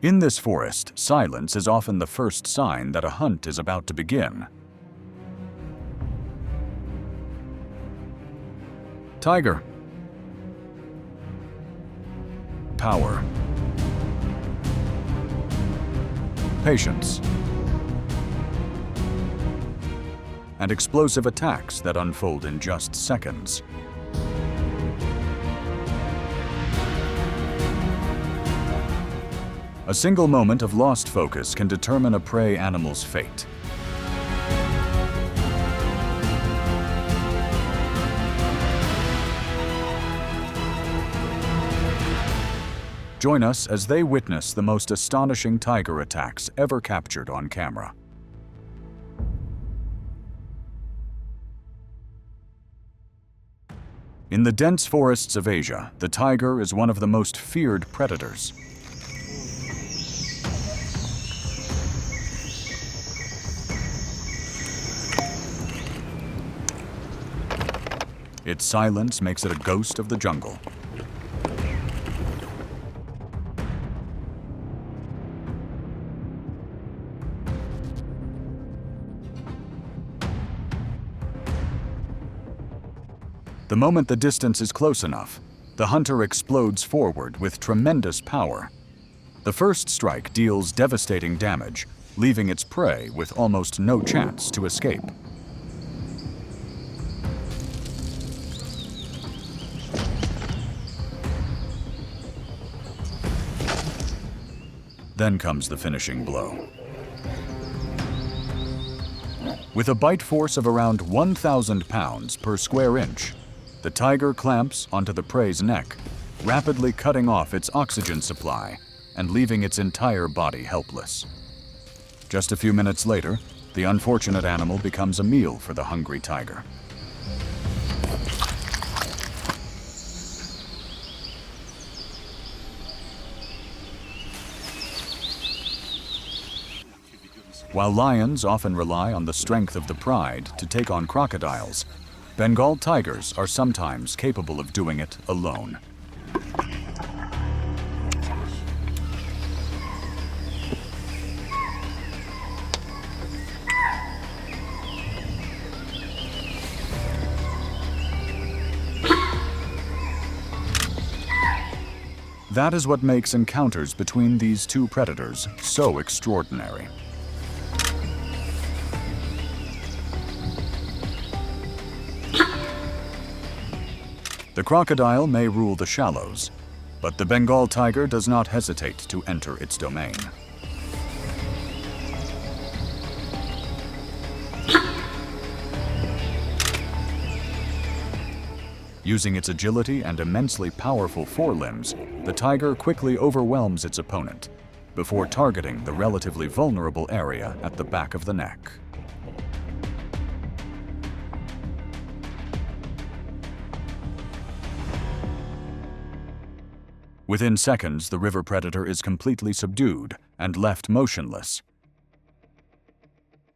In this forest, silence is often the first sign that a hunt is about to begin. Tiger. Power. Patience. And explosive attacks that unfold in just seconds. A single moment of lost focus can determine a prey animal's fate. Join us as they witness the most astonishing tiger attacks ever captured on camera. In the dense forests of Asia, the tiger is one of the most feared predators. Its silence makes it a ghost of the jungle. The moment the distance is close enough, the hunter explodes forward with tremendous power. The first strike deals devastating damage, leaving its prey with almost no chance to escape. Then comes the finishing blow. With a bite force of around 1,000 pounds per square inch, the tiger clamps onto the prey's neck, rapidly cutting off its oxygen supply and leaving its entire body helpless. Just a few minutes later, the unfortunate animal becomes a meal for the hungry tiger. While lions often rely on the strength of the pride to take on crocodiles, Bengal tigers are sometimes capable of doing it alone. That is what makes encounters between these two predators so extraordinary. The crocodile may rule the shallows, but the Bengal tiger does not hesitate to enter its domain. Using its agility and immensely powerful forelimbs, the tiger quickly overwhelms its opponent before targeting the relatively vulnerable area at the back of the neck. Within seconds, the river predator is completely subdued and left motionless.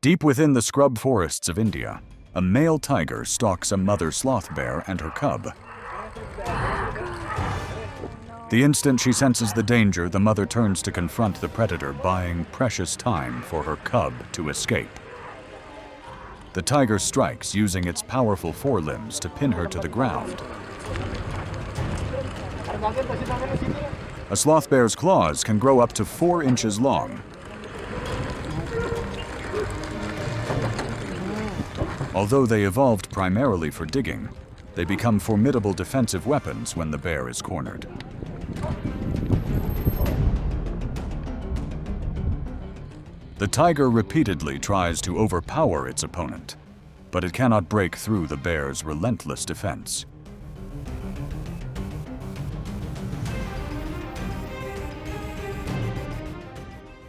Deep within the scrub forests of India, a male tiger stalks a mother sloth bear and her cub. The instant she senses the danger, the mother turns to confront the predator, buying precious time for her cub to escape. The tiger strikes, using its powerful forelimbs to pin her to the ground. A sloth bear's claws can grow up to 4 inches long. Although they evolved primarily for digging, they become formidable defensive weapons when the bear is cornered. The tiger repeatedly tries to overpower its opponent, but it cannot break through the bear's relentless defense.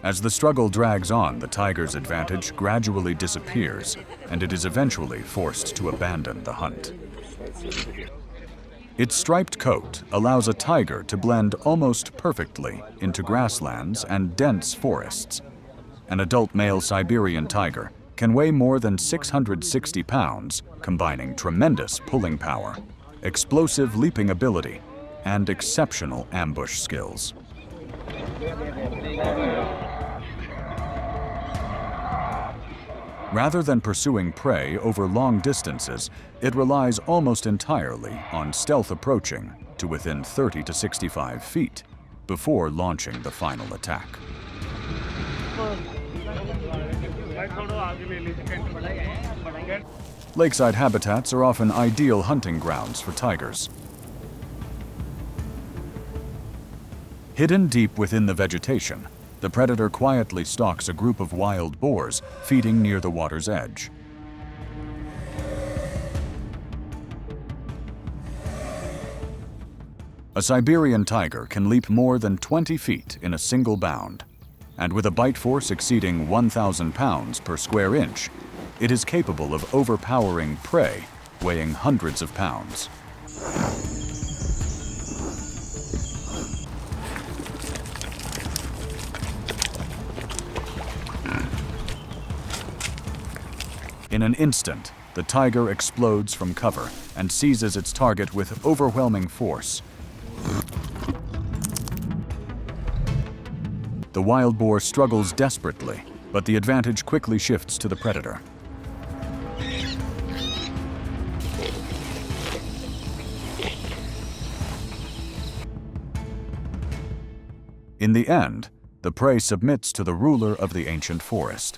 As the struggle drags on, the tiger's advantage gradually disappears, and it is eventually forced to abandon the hunt. Its striped coat allows a tiger to blend almost perfectly into grasslands and dense forests. An adult male Siberian tiger can weigh more than 660 pounds, combining tremendous pulling power, explosive leaping ability, and exceptional ambush skills. Rather than pursuing prey over long distances, it relies almost entirely on stealth approaching to within 30 to 65 feet before launching the final attack. Lakeside habitats are often ideal hunting grounds for tigers. Hidden deep within the vegetation, the predator quietly stalks a group of wild boars feeding near the water's edge. A Siberian tiger can leap more than 20 feet in a single bound, and with a bite force exceeding 1,000 pounds per square inch, it is capable of overpowering prey weighing hundreds of pounds. In an instant, the tiger explodes from cover and seizes its target with overwhelming force. The wild boar struggles desperately, but the advantage quickly shifts to the predator. In the end, the prey submits to the ruler of the ancient forest.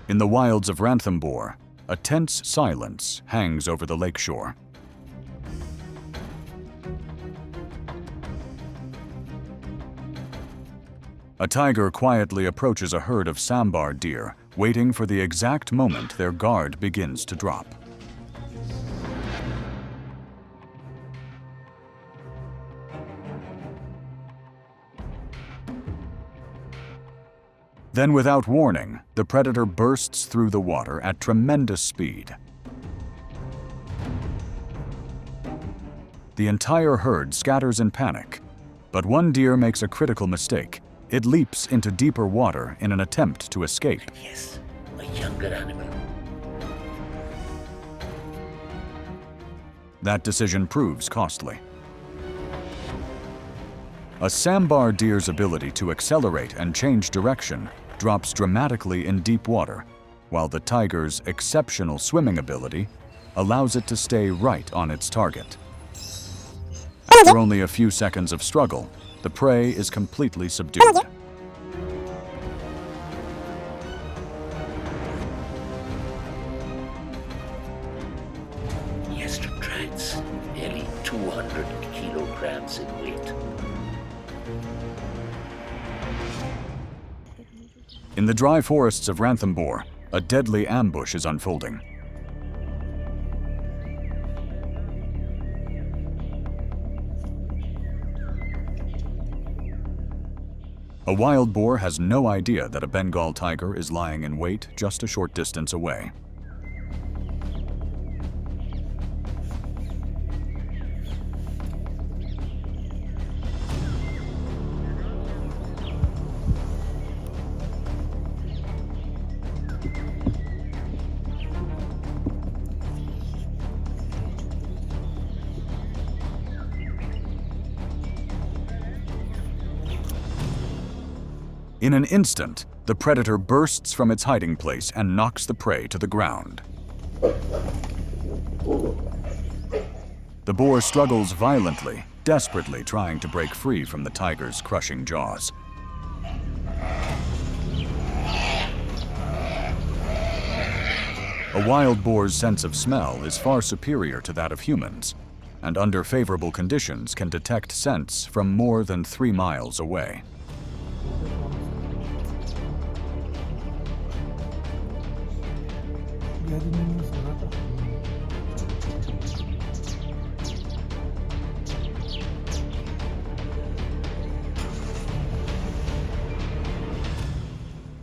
In the wilds of Ranthambore, a tense silence hangs over the lakeshore. A tiger quietly approaches a herd of sambar deer, waiting for the exact moment their guard begins to drop. Then, without warning, the predator bursts through the water at tremendous speed. The entire herd scatters in panic, but one deer makes a critical mistake. It leaps into deeper water in an attempt to escape. Yes, a younger animal. That decision proves costly. A sambar deer's ability to accelerate and change direction drops dramatically in deep water, while the tiger's exceptional swimming ability allows it to stay right on its target. After only a few seconds of struggle, the prey is completely subdued. He subtracts nearly 200 kilograms in weight. In the dry forests of Ranthambore, a deadly ambush is unfolding. A wild boar has no idea that a Bengal tiger is lying in wait just a short distance away. In an instant, the predator bursts from its hiding place and knocks the prey to the ground. The boar struggles violently, desperately trying to break free from the tiger's crushing jaws. A wild boar's sense of smell is far superior to that of humans, and under favorable conditions can detect scents from more than 3 miles away.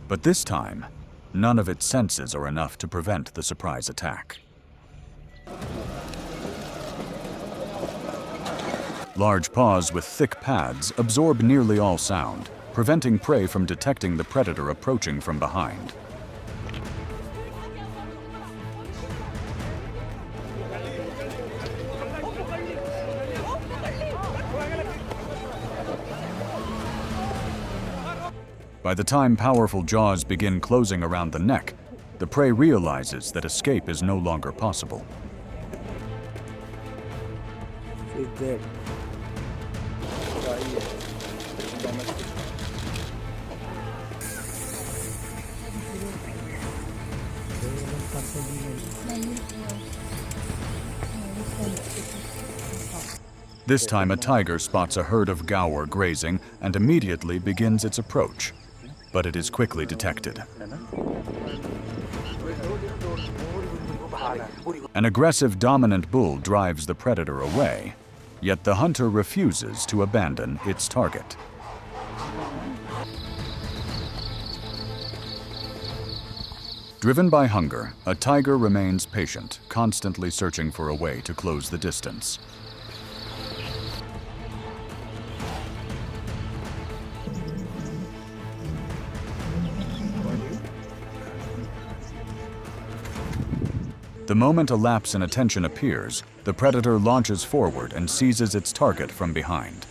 But this time, none of its senses are enough to prevent the surprise attack. Large paws with thick pads absorb nearly all sound, preventing prey from detecting the predator approaching from behind. By the time powerful jaws begin closing around the neck, the prey realizes that escape is no longer possible. She's dead. This time a tiger spots a herd of gaur grazing and immediately begins its approach, but it is quickly detected. An aggressive dominant bull drives the predator away, yet the hunter refuses to abandon its target. Driven by hunger, a tiger remains patient, constantly searching for a way to close the distance. The moment a lapse in attention appears, the predator launches forward and seizes its target from behind.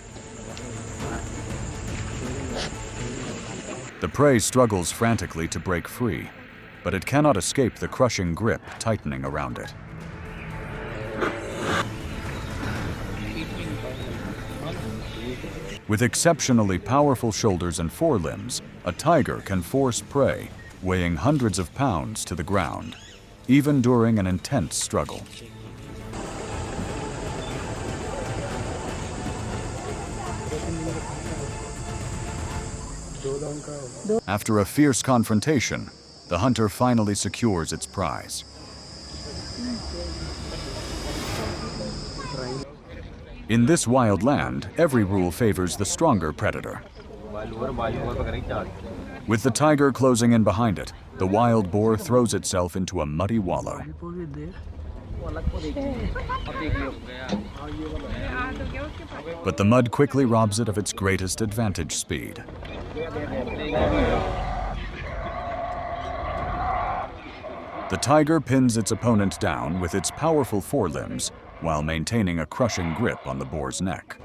The prey struggles frantically to break free, but it cannot escape the crushing grip tightening around it. With exceptionally powerful shoulders and forelimbs, a tiger can force prey, weighing hundreds of pounds, to the ground, even during an intense struggle. After a fierce confrontation, the hunter finally secures its prize. In this wild land, every rule favors the stronger predator. With the tiger closing in behind it, the wild boar throws itself into a muddy wallow. But the mud quickly robs it of its greatest advantage: speed. The tiger pins its opponent down with its powerful forelimbs while maintaining a crushing grip on the boar's neck.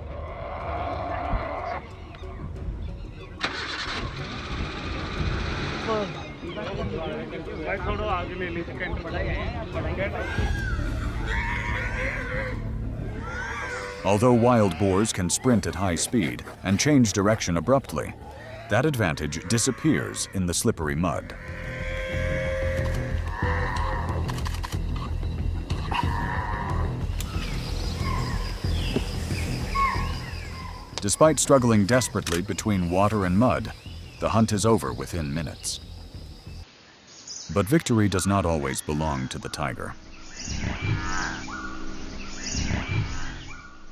Although wild boars can sprint at high speed and change direction abruptly, that advantage disappears in the slippery mud. Despite struggling desperately between water and mud, the hunt is over within minutes. But victory does not always belong to the tiger.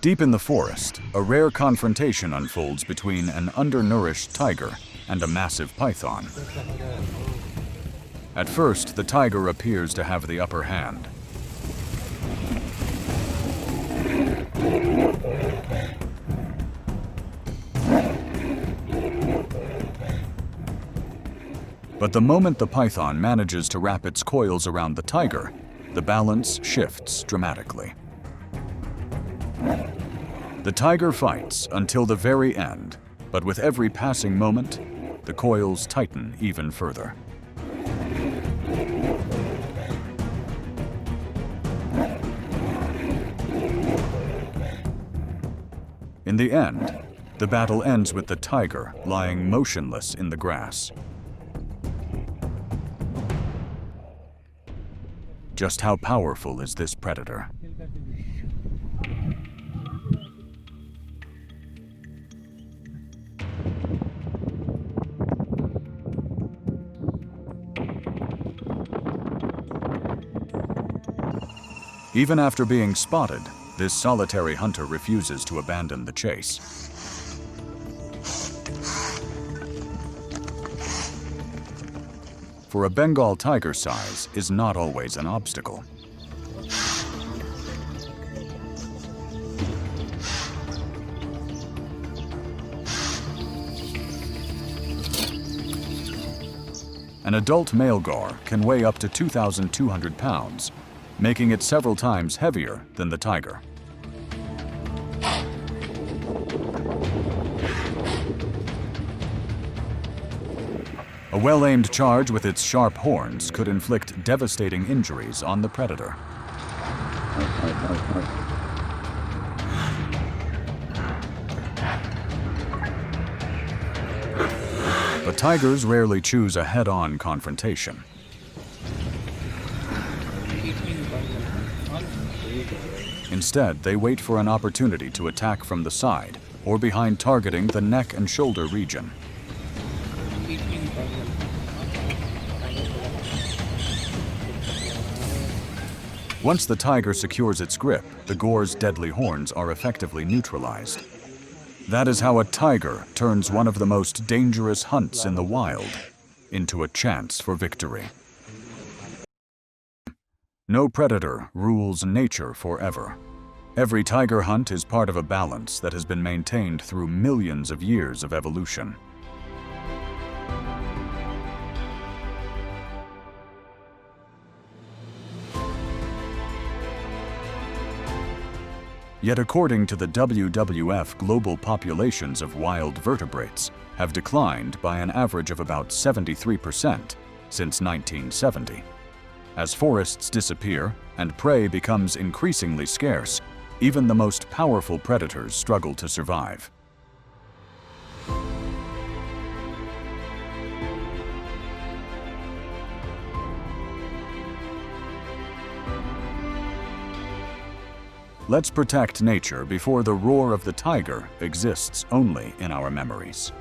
Deep in the forest, a rare confrontation unfolds between an undernourished tiger and a massive python. At first, the tiger appears to have the upper hand. But the moment the python manages to wrap its coils around the tiger, the balance shifts dramatically. The tiger fights until the very end, but with every passing moment, the coils tighten even further. In the end, the battle ends with the tiger lying motionless in the grass. Just how powerful is this predator? Even after being spotted, this solitary hunter refuses to abandon the chase. For a Bengal tiger, size is not always an obstacle. An adult male gaur can weigh up to 2,200 pounds, making it several times heavier than the tiger. A well-aimed charge with its sharp horns could inflict devastating injuries on the predator. But tigers rarely choose a head-on confrontation. Instead, they wait for an opportunity to attack from the side or behind, targeting the neck and shoulder region. Once the tiger secures its grip, the gore's deadly horns are effectively neutralized. That is how a tiger turns one of the most dangerous hunts in the wild into a chance for victory. No predator rules nature forever. Every tiger hunt is part of a balance that has been maintained through millions of years of evolution. Yet according to the WWF, global populations of wild vertebrates have declined by an average of about 73% since 1970. As forests disappear and prey becomes increasingly scarce, even the most powerful predators struggle to survive. Let's protect nature before the roar of the tiger exists only in our memories.